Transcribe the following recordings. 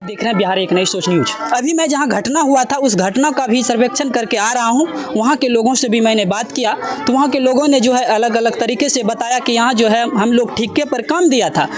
देख रहे हैं बिहार एक नई सोच न्यूज। अभी मैं जहां घटना हुआ था उस घटना का भी सर्वेक्षण करके आ रहा हूं। वहां के लोगों से भी मैंने बात किया तो वहां के लोगों ने जो है अलग अलग तरीके से बताया कि यहां जो है हम लोग ठेके पर काम दिया था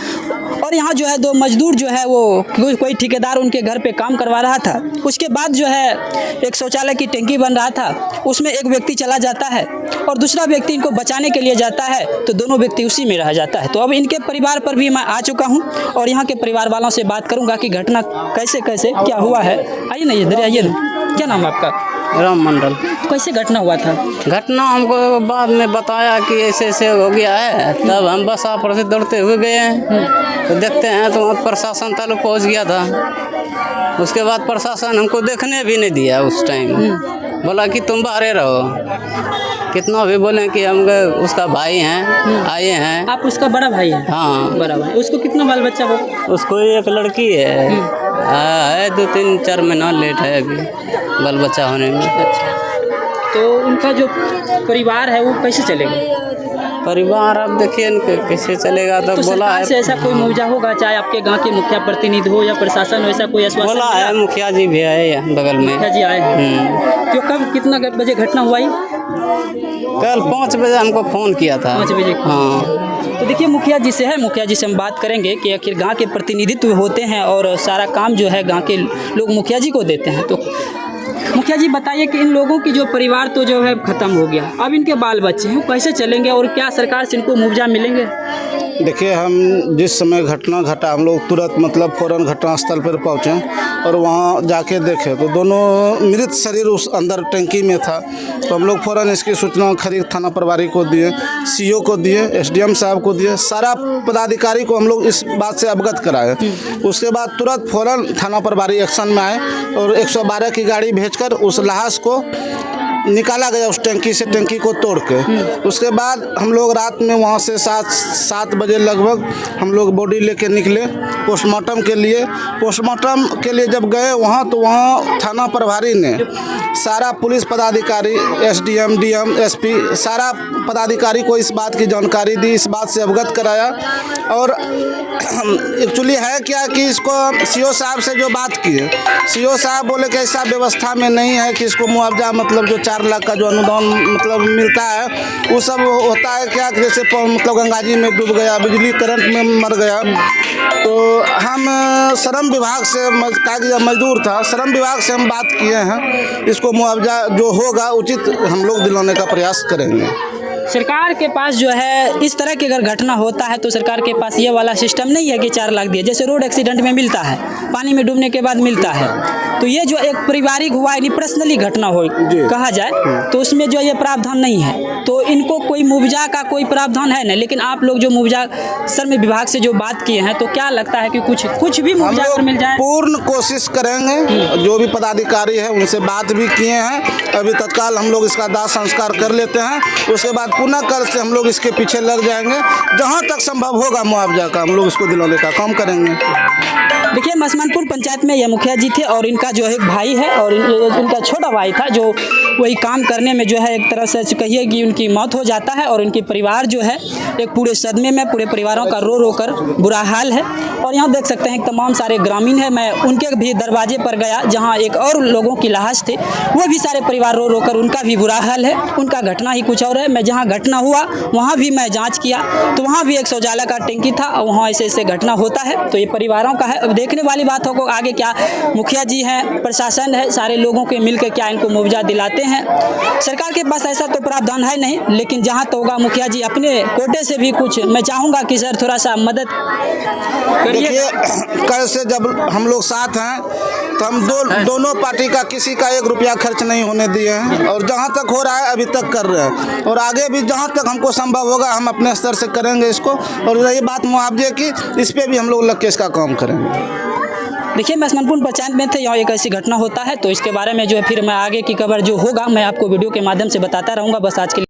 और यहाँ जो है दो मजदूर जो है वो कोई ठेकेदार उनके घर पे काम करवा रहा था। उसके बाद जो है एक शौचालय की टंकी बन रहा था, उसमें एक व्यक्ति चला जाता है और दूसरा व्यक्ति इनको बचाने के लिए जाता है तो दोनों व्यक्ति उसी में रह जाता है। तो अब इनके परिवार पर भी मैं आ चुका हूँ और यहाँ के परिवार वालों से बात करूँगा कि घटना कैसे कैसे क्या हुआ है। आइए ना इधर आइए ना। क्या नाम है आपका? राम मंडल। तो कैसे घटना हुआ था? घटना हमको बाद में बताया कि ऐसे ऐसे हो गया है, तब हम बस आप से दौड़ते हुए गए हैं तो देखते हैं तो वहाँ प्रशासन ताल्लुक पहुँच गया था। उसके बाद प्रशासन हमको देखने भी नहीं दिया उस टाइम, बोला कि तुम बाहर रहो। कितना भी बोले कि हम उसका भाई हैं, आए हैं। आप उसका बड़ा भाई है? हाँ, बड़ा भाई। उसको कितना बाल बच्चा हो? उसको एक लड़की है, 2-3-4 महीना लेट है अभी बाल बच्चा होने में। अच्छा, तो उनका जो परिवार है वो कैसे चलेगा? परिवार अब देखिए कैसे चलेगा। तो बोला है ऐसा कोई मुआवजा होगा, चाहे आपके गांव के मुखिया प्रतिनिधि हो या प्रशासन हो, ऐसा कोई आश्वासन बोला है? मुखिया जी भी आए हैं बगल में। मुखिया जी आए हैं। तो कब कितना बजे घटना हुआ? कल 5 बजे हमको फ़ोन किया था। 5 बजे? हाँ। तो देखिए मुखिया जी से है, मुखिया जी से हम बात करेंगे कि आखिर गांव के प्रतिनिधित्व होते हैं और सारा काम जो है गांव के लोग मुखिया जी को देते हैं। तो मुखिया जी बताइए कि इन लोगों की जो परिवार तो जो है ख़त्म हो गया, अब इनके बाल बच्चे हैं कैसे चलेंगे और क्या सरकार से इनको मुआवजा मिलेंगे? देखिए, हम जिस समय घटना घटा हम लोग तुरंत मतलब फ़ौरन घटनास्थल पर पहुँचे और वहाँ जाके देखे तो दोनों मृत शरीर उस अंदर टंकी में था। तो हम लोग फ़ौरन इसकी सूचना खरीद थाना प्रभारी को दिए, सीओ को दिए, एसडीएम साहब को दिए, सारा पदाधिकारी को हम लोग इस बात से अवगत कराए। उसके बाद तुरंत फ़ौरन थाना प्रभारी एक्शन में आए और 112 की गाड़ी भेजकर उस लाश को निकाला गया उस टंकी से, टंकी को तोड़ के। उसके बाद हम लोग रात में वहाँ से 7 बजे लगभग हम लोग बॉडी लेके निकले पोस्टमार्टम के लिए। पोस्टमार्टम के लिए जब गए वहाँ तो वहाँ थाना प्रभारी ने सारा पुलिस पदाधिकारी, एसडीएम, डीएम, एसपी सारा पदाधिकारी को इस बात की जानकारी दी, इस बात से अवगत कराया। और एक्चुअली है क्या कि इसको सीओ साहब से जो बात की है, सीओ साहब बोले कि ऐसा व्यवस्था में नहीं है कि इसको मुआवजा मतलब जो 4 लाख का जो अनुदान मतलब मिलता है वो सब होता है क्या, जैसे मतलब गंगा जी में डूब गया, बिजली करंट में मर गया। तो हम श्रम विभाग से मजदूर था, श्रम विभाग से हम बात किए हैं, इसको मुआवजा जो होगा उचित हम लोग दिलाने का प्रयास करेंगे। सरकार के पास जो है इस तरह की अगर घटना होता है तो सरकार के पास ये वाला सिस्टम नहीं है कि 4 लाख दिए, जैसे रोड एक्सीडेंट में मिलता है, पानी में डूबने के बाद मिलता है। तो ये जो एक पारिवारिक हुआ यानी पर्सनली घटना हो कहा जाए तो उसमें जो ये प्रावधान नहीं है। तो इनको कोई मुआवजा का कोई प्रावधान है नहीं, लेकिन आप लोग जो मुआवजा श्रम विभाग से जो बात किए हैं तो क्या लगता है कि कुछ भी मुआवजा मिल जाए? पूर्ण कोशिश करेंगे, जो भी पदाधिकारी है उनसे बात भी किए हैं। अभी तत्काल हम लोग इसका दाह संस्कार कर लेते हैं, उसके बाद पुनः कल से हम लोग इसके पीछे लग जाएंगे। जहां तक संभव होगा मुआवजा का हम लोग इसको दिलाने का काम करेंगे। देखिए मसमनपुर पंचायत में ये मुखिया जी थे और इनका जो एक भाई है और इनका छोटा भाई था जो वही काम करने में जो है एक तरह से कहिए कि उनकी मौत हो जाता है और उनकी परिवार जो है एक पूरे सदमे में, पूरे परिवारों का रो कर बुरा हाल है। और यहाँ देख सकते हैं तमाम सारे ग्रामीण है, मैं उनके भी दरवाजे पर गया जहाँ एक और लोगों की लाश थे, वो भी सारे परिवार रो कर उनका भी बुरा हाल है। उनका घटना ही कुछ और है। मैं जहाँ घटना हुआ वहाँ भी मैं जाँच किया तो वहाँ भी एक शौचालय का टंकी था और वहाँ ऐसे ऐसे घटना होता है। तो ये परिवारों का है। अब देखने वाली बात हो आगे क्या मुखिया जी हैं, प्रशासन है, सारे लोगों के मिलकर क्या इनको मुआवजा दिलाते हैं। सरकार के पास ऐसा तो प्रावधान है नहीं, लेकिन जहाँ तो होगा मुखिया जी अपने कोटे से भी कुछ मैं चाहूँगा कि सर थोड़ा सा मदद करिए। देखिए, कल से जब हम लोग साथ हैं तो हम दोनों पार्टी का किसी का 1 रुपया खर्च नहीं होने दिए हैं और जहाँ तक हो रहा है अभी तक कर रहे हैं और आगे भी जहाँ तक हमको संभव होगा हम अपने स्तर से करेंगे इसको। और रही बात मुआवजे की, इस पर भी हम लोग लग के इसका काम करेंगे। देखिए मसमनपुर पंचायत में थे, यहाँ एक ऐसी घटना होता है तो इसके बारे में जो है फिर मैं आगे की खबर जो होगा मैं आपको वीडियो के माध्यम से बताता रहूँगा। बस आज के लिए